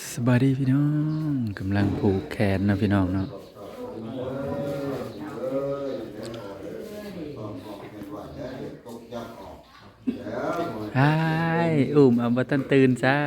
สบายดีพี่น้องกำลังผูกแขนนะพี่น้องเนาะฮายเอาบัตันตื่นจ้า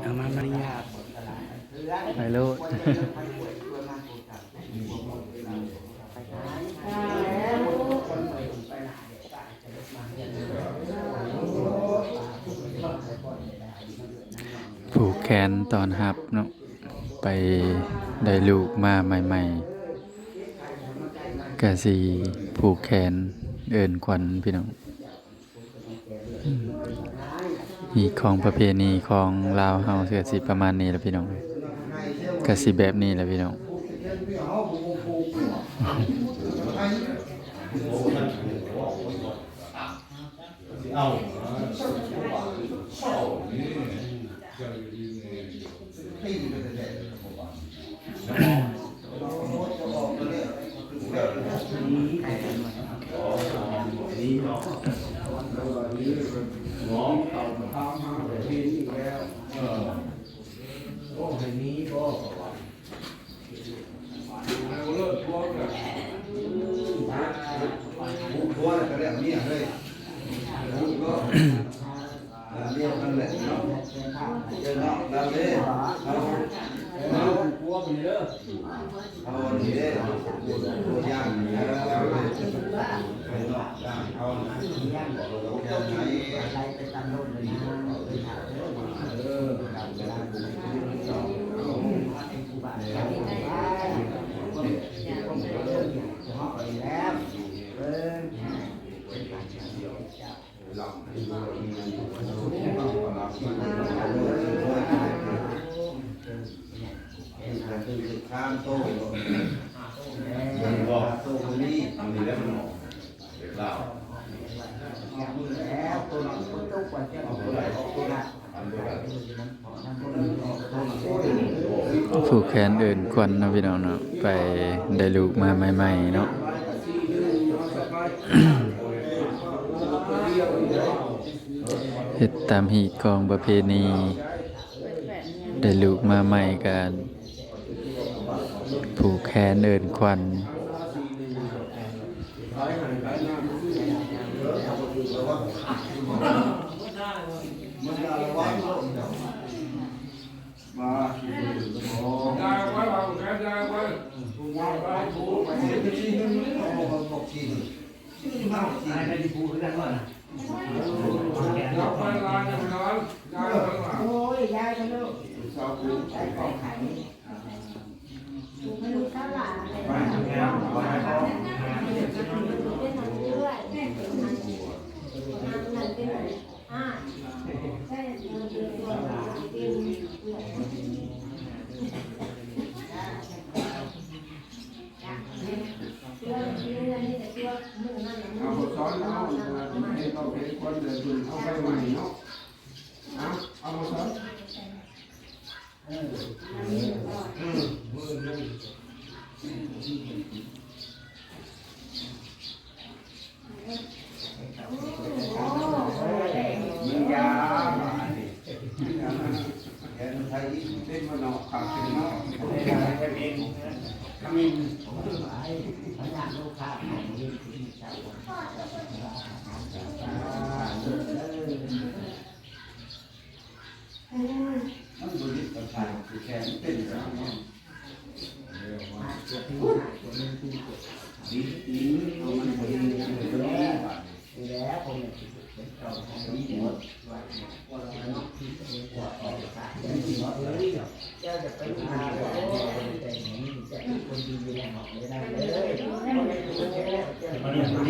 เอามามาริยาไปโลดผูกแขนตอนหับเนาะไปได้ลูกมาใหม่ๆกะสีผูกแขนเอินขวัญพี่น้องมีของประเพณีของลาวเฮาเสือสิประมาณนี้แหละพี่น้องกะสิแบบนี้แหละพี่น้องข้ามโต้มันบอกโต้คนนี้มันมีแล้วมันหมอกเด็กเล่าผูกแขนเอินควันนะพี่น้องเนาะไปได้ลูกมาใหม่ๆเนาะเฮ็ดตามหีดของประเพณีได้ลูกมาใหม่กันผูกแขนเอินควันเ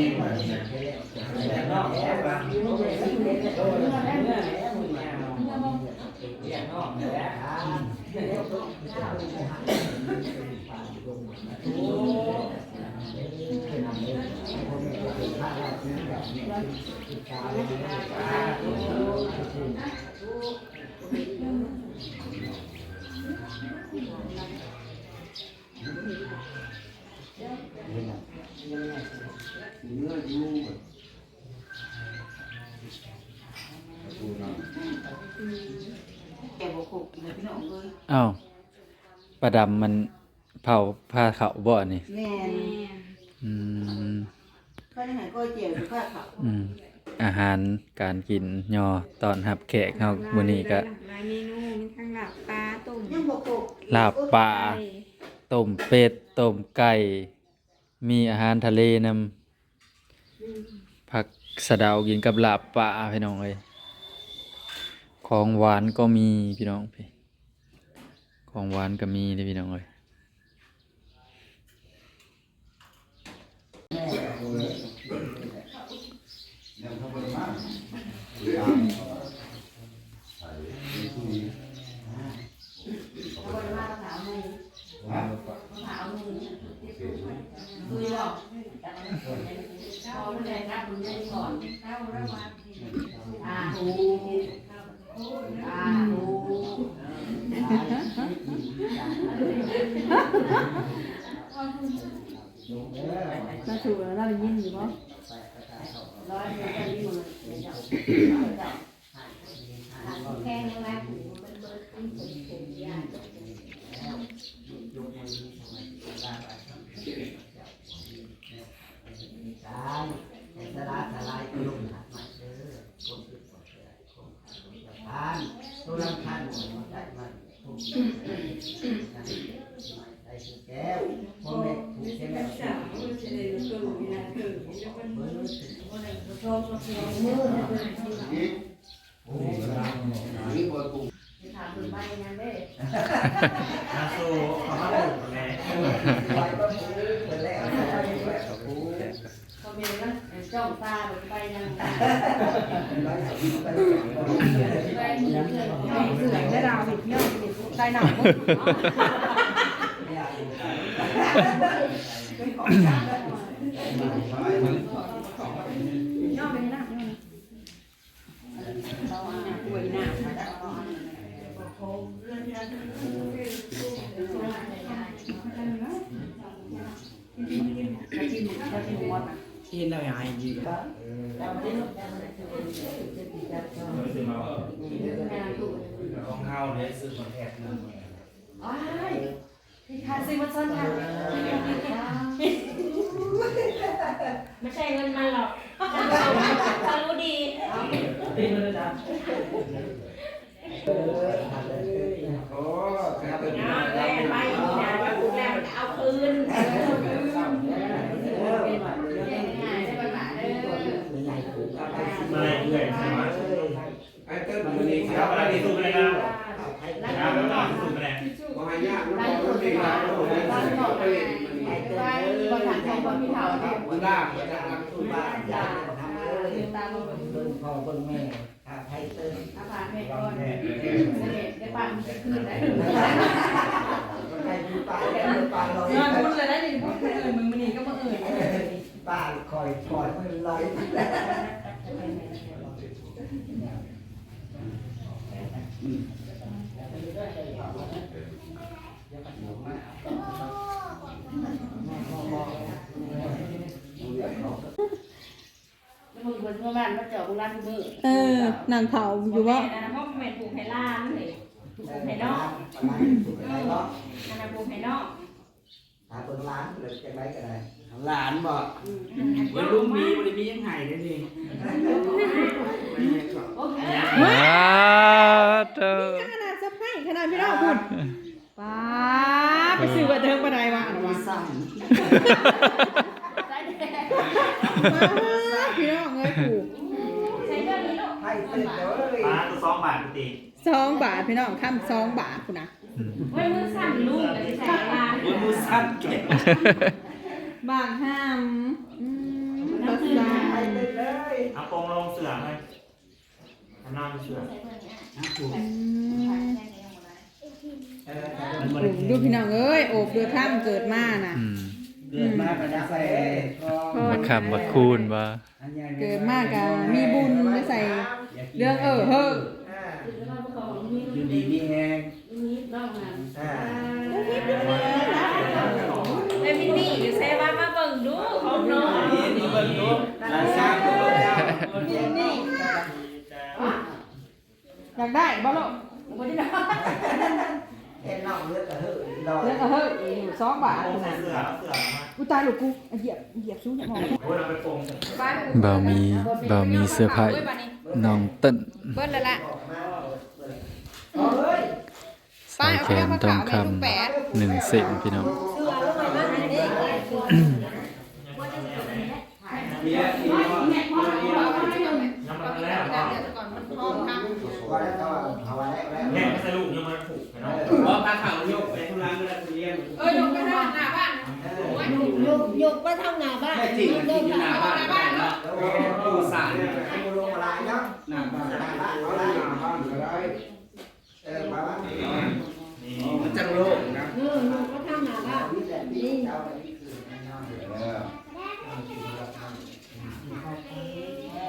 แกบ่ครบเลยพี่น้องเอ้ย อ้าวปลาดำมันเผาผ้าเขาวบ่นี่ แม่น อืม ก็ได้หายก้อยเจียวก็เขา อืมอาหารการกินยอตอนรับแขกเฮามื้อนี้ก็ หลายเมนูมีทั้งลาบปลาต้ม ยังบ่ครบ ลาบปลา ไก่ ต้มเป็ดต้มไก่มีอาหารทะเลนำผักสะเดากินกับลาบปลาพี่น้องเอ้ยของหวานก็มีพี่น้องพี่ของหวานก็มีเด้อพี่น้องเอ้ย มาถูกแล้วเรายินอยู่บ่ มาสู่ขอมาปลูกแม่ เขาเป็นนะจ้องตาไปยัง เสือได้ดาวอีกเนาะได้หนักบ่ย่อไปหน้าย่อเราอ่ะป่วยหน้ามาจากกินแล้วยังไงดีของเฮาเนี่ยซื้อคอนแทคนึง อ้ายพี่คาซิมาซ่อนค่ะ ไม่ใช่เงินมันหรอกเขารู้ดี โอ้ครับเป็น นะแม่ไปนี่นะว่าถูกแล้วมันจะเอาคืนง่ายได้ปัญหาเด้อ มาเรื่อยใช่ไหมไอ้เต้นมันนี่ครับอะไรที่ถูกเลยนะแล้วก็ถูกเลยว่าให้ยากมันก็ดีนะไป ว่าบนฐานของพี่เฒ่าเนี่ย มันลากมันจะรักทุกบ้าน ตาตาบ่เบิ่ง เบิ่งพ่อเบิ่งแม่ถ้าไทยเติม อาบานแม่ก่อนเสด็จได้บ้านจะคืนได้ ใครดูป้าแกดูป้าลอย งานพูดเลยได้ดิพูดเลยมึงมันนี่ก็มาเอ่ย ป้าคอยคอยมันลอย แล้วมึงคนทั่วบ้านมาเจาะบุร้านทุกมื้อ นางเผาอยู่ว่า แม่นะเพราะแม่ปลูกให้ล้านเลยปลูกให้นอก เนาะ นั่นนะปลูกให้นอก หาเบิ่งร้านเลยจะได้ก็ได้ หลานบอกวันลุงมีวันมียังไงได้ดิ ว้าเด้อ ขนาดสะพายขนาดพี่น้องพูดป้าไปซื้อบัตรเทิงบันไดมาหรอวะ สั่ง พี่น้องเอ้ยผูก ใช้เรื่องนี้ลูก ไทยเติมเลย ปลาตัว2 บาทปกติ 2 บาทพี่น้องค่ำ2 บาทคุณนะ ไว้มือสั่นลูกเลยใส่ล้าน มือสั้นเก็บบ างห้าม เอาโปงลงเสือเลยทำนอนเสือ ดูพี่น้องเอ้ยโอบดูข้ามเกิดมาน่ะ เกิดมาก็จะใส่ มาคำมาคูณว่า เกิดมากกะมีบุญได้ใส่เรื่องเฮ้อ อยู่ดีมีแหง ไอ้พี่นี่อยู่เซว่ามาเบิ่งดูของน้อง นี่เบิ่งดูลาซาก็เบิ่งยาว นี่อยากได้บ่ลูกบ่ได้ เห็นน้องเลือดกระหือดอย เรื่องเฮ้ออยู่2 บาท โปง น่ะ เสือเสือมา อุตายลูกกูเหยียบสูงอย่ามอง โอ้ยเราไปโปง บ่มีเสื้อผ้าน้องเต้น เบิ้ลแล้วล่ะ เฮ้ย ใส่แขนทองคำ1 เส้นพี่น้อง มีแล้วมีแล้ว น้ำมันแล้ว ก่อนมันหอมค่ะ ว่าแล้วก็เอาไว้แล้ว แม่ไม่ใช่ลูกยังมาถูกเนาะ เพราะปลาขาวโยกไปทุลังก็ได้ทุเรียน ยกไปทางหน้าบ้าน ยกไปทางหน้าบ้าน แม่จริงจริงหน้าบ้านแล้วปูสารปูลงมาลายเนาะหน้าบ้านเอาละหน้าบ้านก็ได้มาบ้านมันจังโลกนะ ยกไปทางหน้าบ้านนี่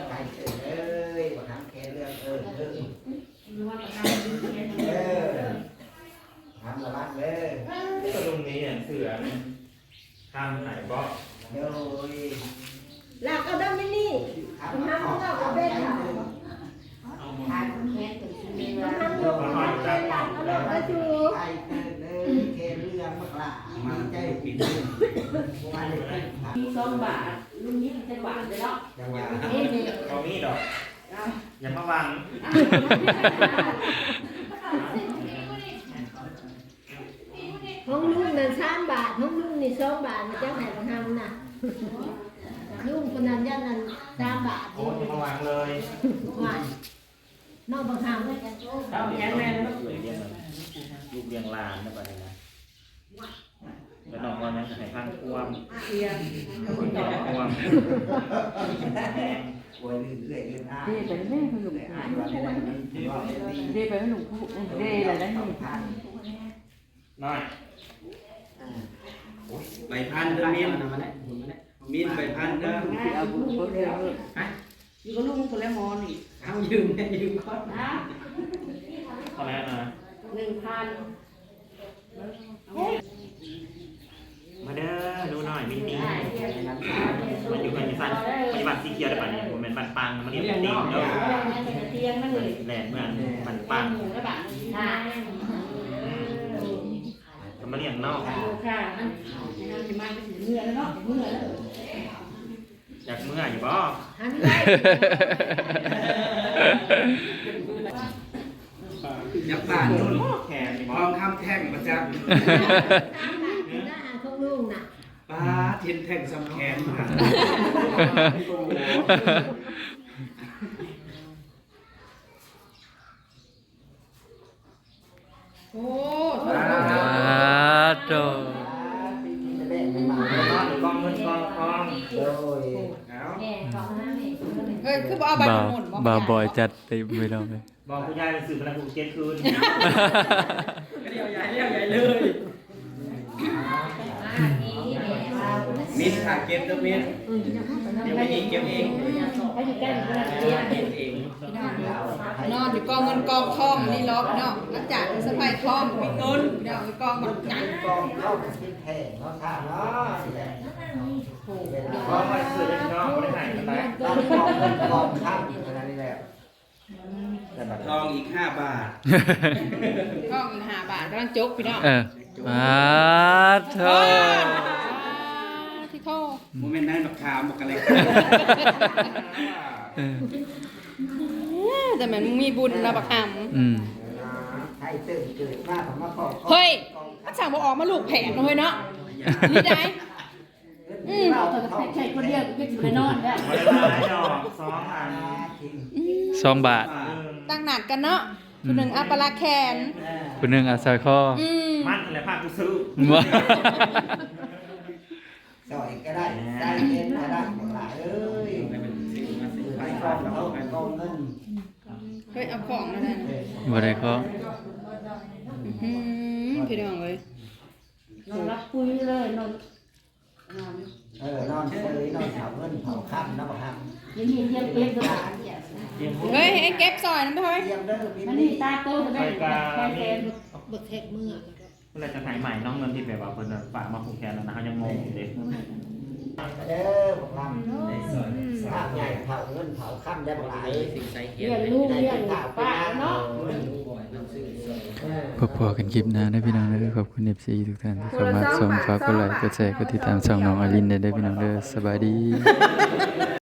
ใครเอ้ยบ่ทำแค่เรื่องทำละบ้านเลย ตรงนี้เสือทำไหนบ่ เดี๋ยว หลักเอาดัมนี่ทำให้เราเอาเบ็ดค่ะทานแค่ถึงมีเวลาเราเอาจู ใครเลยแค่เรื่องมากละมาใจปิดวันนี้ มี2 บาทลุงยิ้มจะบาทเลยเนาะ จังหวะ นี่ เอามีดอกอย่ามาวัง ห้องลุงนั่น3 บาทห้องลุงนี่2 บาทมันจะให้ประทำน่ะลุงคนนั้นยันนั้น3 บาท โอ้ยอย่ามาวังเลย ว่านอกบางคำ เอาแย่แม่ลูกเลี้ยงลูกเลี้ยงลานนะบัดนี้นะแล้วน้องว่ายังให้พังความ เรียน ความ ป่วยเรื่อยๆเลยนะ เด้ไปแม่หนุ่มเด้ไปหนุ่มเด้อะไรได้นี่ น้อย ใบพันเด้อมีนมีนใบพันเด้อ เอาบุญเพิ่ม อยู่กับลุงคนแล้วมอนี่ เอายืมแม่ยืมก่อน นะ เท่าไหร่นะ 1,000 มาเด้อดูหน่อยมินนี่มันอยู่กันที่สั้นปฏิบัติสีเขียวได้ป่ะเนี่ยผมเป็นบันปังมันเรียกติ่งเนาะ เตียงมันเลย แหลนเหมือนบันปัง แล้วแบบค่ะ มันมาเรียกนอก ค่ะมันจะมาเป็นเมื่อแล้วเนาะเมื่อแล้ว อยากเมื่ออยู่บ่ หันไป ยักษ์บ้านนุ่น แขนนี่ ท บ่ องคำแท่งประจ 3 บาทคือหน้าของลุงน่ะ ำปลาเทียนแท่งสำแขนมา โอ้ โต กองเงินกองทอง โดยเอา แม่ของหน้าแม่ เอ้ยคือบ่เอาใบ บ่าว หมุน บ่าวบอยจัดเต็มไปแล้วเลย บอกคุณยายไปสื่อพลังภูเก็ตคืน มีนขาเก็บเด้อมีนเดี๋ยวไม่ยิงเก็บเอง ให้อยู่ใกล้กันเตียง เก็บเอง นอนอยู่กองเงินกองทองนี่ล็อกเนาะหลังจากสะพายทองมีเงินเดี๋ยวกองบักใหญ่ กองเข้าเทียนแท่งเนาะค่ะเนาะสิแหละ เพราะว่าสื่อเป็นนอกไม่ได้หายกันแล้ว กองเงินกองข้ามขนาดนี้แหละทองอีก5 บาท กองอีก5 บาทกำลังจกพี่น้อง มาโท ที่โทษ โมเมนต์นั้นบักขามบักอะไร แต่เหมือนมึงมีบุญนะบักห ใครตื่นเกิดมาผมมาขอ ำเฮ้ยมันสั่งบอกออกมาลูกแผงนะเฮ้ยเนาะนี่ได้ เราจะใช้คนเดียวก็อยู่ในนอนได้ ไม่ได้หายดอก2,000 2 บาท ตั้งหนักกันเนาะคนหนึ่งอัปลาแคน คนหนึงอาซอยคอ มันอะไรภาคกูซื้อ ว่า สอยก็ได้ได้เงินก็ได้หมดหลายเอ้ย เฮ้ยเอาของแล้วนะ บ่ได้ก็ พี่น้องเอ้ย นอนรับปุ้ยเลยนอน นอนเฉยนอนเผาเงินเผาค่ำนะบ่ครับ ยินดีเยี่ยมเยี่ยมด้วย เฮ้ยให้เก็บซอยน้ำเฮ้ย เยี่ยมเด้อ มันนี่ตาโตก็ได้แค่เซนเบิกเทกมือ เมื่อไรจะถ่ายใหม่น้องเงินที่แบบว่าเพิ่นฝากมาผูกแขนแล้วนะเขายังงงอยู่เด็ก เด้อบ่ครับภาพใหญ่เผาเงินเผาค่ำได้บ่หลาย เลี้ยงลูกเลี้ยงป้าเนาะ พบกันคลิปหน้าเด้อพี่น้องเด้อขอบคุณ FC ทุกท่านที่เข้ามาชมฝากกดไลค์กดแชร์กดติดตามช่องน้องอลินได้เด้อพี่น้องเด้อสบายดี